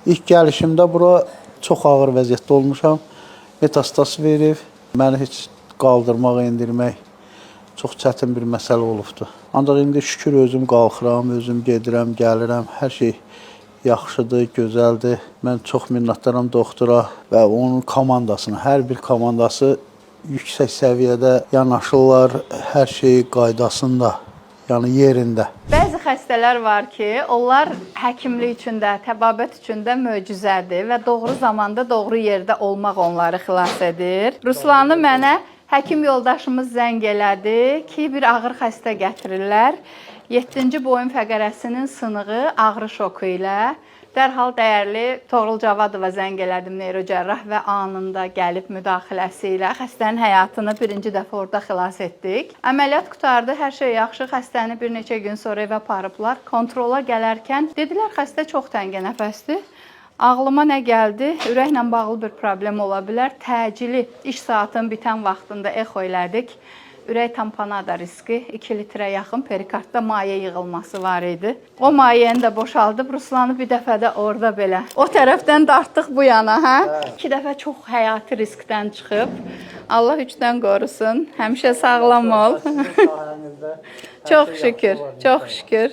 İlk gəlişimdə bura çox ağır vəziyyətdə olmuşam. Metastaz verib, məni heç qaldırmaq, endirmək çox çətin bir məsələ olubdur. Ancaq indi şükür özüm qalxıram, özüm gedirəm, gəlirəm, hər şey yaxşıdır, gözəldir. Mən çox minnətdaram doktora və onun komandasına. Hər bir komandası yüksək səviyyədə yanaşırlar, hər şey qaydasında, yəni yerində. Bəzi xəstələr var ki, onlar həkimlik üçün də, təbabət üçün də möcüzədir və doğru zamanda, doğru yerdə olmaq onları xilas edir. Ruslanı mənə həkim yoldaşımız zəng elədi ki, bir ağır xəstə gətirirlər. 7-ci boyun fəqərəsinin sınığı ağrı şoku ilə. Dərhal dəyərli Toğrul Cavadova zəng elədim, neyrocərrah və anında gəlib müdaxiləsi ilə xəstənin həyatını birinci dəfə orada xilas etdik. Əməliyyat qurtardı, hər şey yaxşı. Xəstəni bir neçə gün sonra evə aparıblar. Kontrola gələrkən dedilər xəstə çox təngənəfəsdir. Ağlıma nə gəldi? Ürəklə bağlı bir problem ola bilər. Təcili iş saatının bitən vaxtında exo elədik. Ürək tamponada riski 2 litrə yaxın perikardda maye yığılması var idi. O mayeni də boşaldıb Ruslanı bir dəfə də orada belə. O tərəfdən dartdıq bu yana, hə? 2 dəfə çox həyati riskdən çıxıb. Allah üçdən qorusun. Həmişə sağlam ol. Çox şükür, çox şükür.